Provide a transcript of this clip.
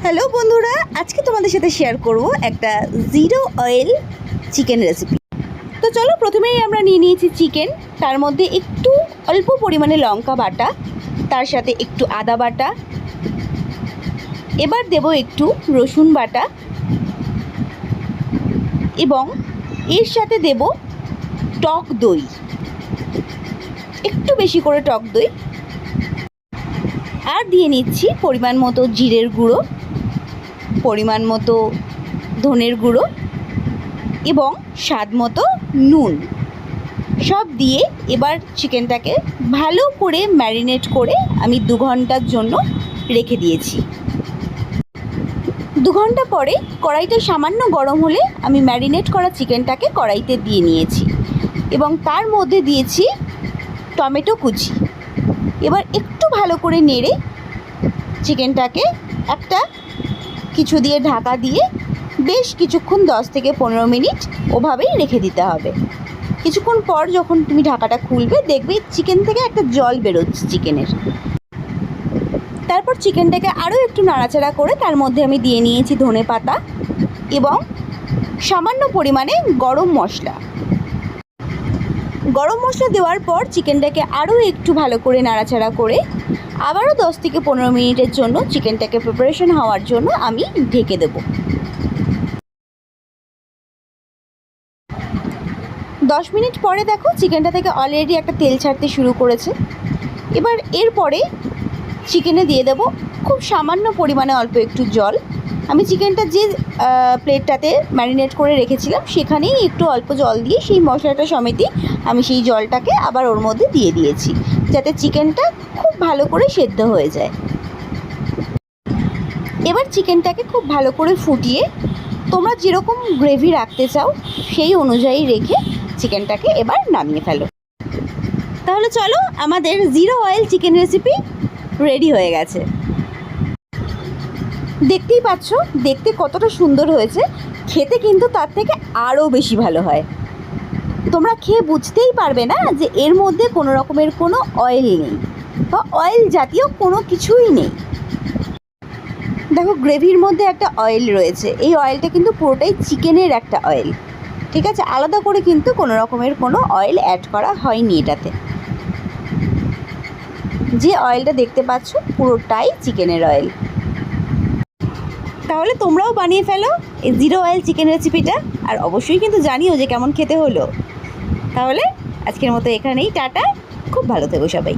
Hello বন্ধুরা, আজকে তোমাদের সাথে শেয়ার করব একটা জিরো অয়েল চিকেন রেসিপি। তো চলো, প্রথমেই আমরা নিয়ে নিয়েছি চিকেন, তার মধ্যে একটু অল্প পরিমাণে লঙ্কা বাটা, তার সাথে একটু আদা বাটা, এবার দেব একটু রসুন বাটা এবং এর সাথে দেব টক দই, একটু বেশি করে টক দই, আর দিয়ে নিচ্ছি পরিমাণ মতো জিরের গুঁড়ো, পরিমাণ মতো ধনের গুঁড়ো এবং স্বাদ মতো নুন। সব দিয়ে এবার চিকেনটাকে ভালো করে ম্যারিনেট করে আমি 2 ঘন্টার জন্য রেখে দিয়েছি। 2 ঘন্টা পরে কড়াইটা সামান্য গরম হলে আমি ম্যারিনেট করা চিকেনটাকে কড়াইতে দিয়ে নিয়েছি এবং তার মধ্যে দিয়েছি টমেটো কুচি। এবার একটু ভালো করে নেড়ে চিকেনটাকে একটা কিছু দিয়ে ঢাকা দিয়ে বেশ কিছুক্ষণ 10 থেকে 15 মিনিট ওভাবেই রেখে দিতে হবে। কিছুক্ষণ পর যখন তুমি ঢাকাটা খুলবে, দেখবে চিকেন থেকে একটা জল বেরোচ্ছে চিকেনের। তারপর চিকেনটাকে আরও একটু নাড়াচাড়া করে তার মধ্যে আমি দিয়ে নিয়েছি ধনেপাতা এবং সামান্য পরিমাণে গরম মশলা। গরম মশলা দেওয়ার পর চিকেনটাকে আরও একটু ভালো করে নাড়াচাড়া করে আবারও 10 থেকে 15 মিনিটের জন্য চিকেনটাকে প্রিপারেশন হওয়ার জন্য আমি ঢেকে দেব। 10 মিনিট পরে দেখো চিকেনটা থেকে অলরেডি একটা তেল ছাড়তে শুরু করেছে। এবার এরপরে চিকেনে দিয়ে দেব খুব সামান্য পরিমাণে অল্প একটু জল। আমি চিকেনটা যে প্লেটটাতে ম্যারিনেট করে রেখেছিলাম সেখানেই একটু অল্প জল দিয়ে সেই মশলাটা সমেতই আমি সেই জলটাকে আবার ওর মধ্যে দিয়ে দিয়েছি, যাতে চিকেনটা খুব ভালো করে সেদ্ধ হয়ে যায়। এবার চিকেনটাকে খুব ভালো করে ফুটিয়ে তোমরা যেরকম গ্রেভি রাখতে চাও সেই অনুযায়ী রেখে চিকেনটাকে এবার নামিয়ে ফেলো। তাহলে চলো, আমাদের zero oil chicken recipe ready হয়ে গেছে। দেখতেই পাচ্ছ দেখতে কতটা সুন্দর হয়েছে, খেতে কিন্তু তার থেকে আরও বেশি ভালো হয়। তোমরা খেয়ে বুঝতেই পারবে না যে এর মধ্যে কোনো রকমের কোনো অয়েল নেই বা অয়েল জাতীয় কোনো কিছুই নেই। দেখো, গ্রেভির মধ্যে একটা অয়েল রয়েছে, এই অয়েলটা কিন্তু পুরোটাই চিকেনের একটা অয়েল, ঠিক আছে? আলাদা করে কিন্তু কোনো রকমের কোনো অয়েল অ্যাড করা হয়নি এটাতে। যে অয়েলটা দেখতে পাচ্ছ পুরোটাই চিকেনের অয়েল। তাহলে তোমরাও বানিয়ে ফেলো এই জিরো অয়েল চিকেন রেসিপিটা, আর অবশ্যই কিন্তু জানিও যে কেমন খেতে হলো। তাহলে আজকের মতো এখানেই টাটা, খুব ভালো থেকো সবাই।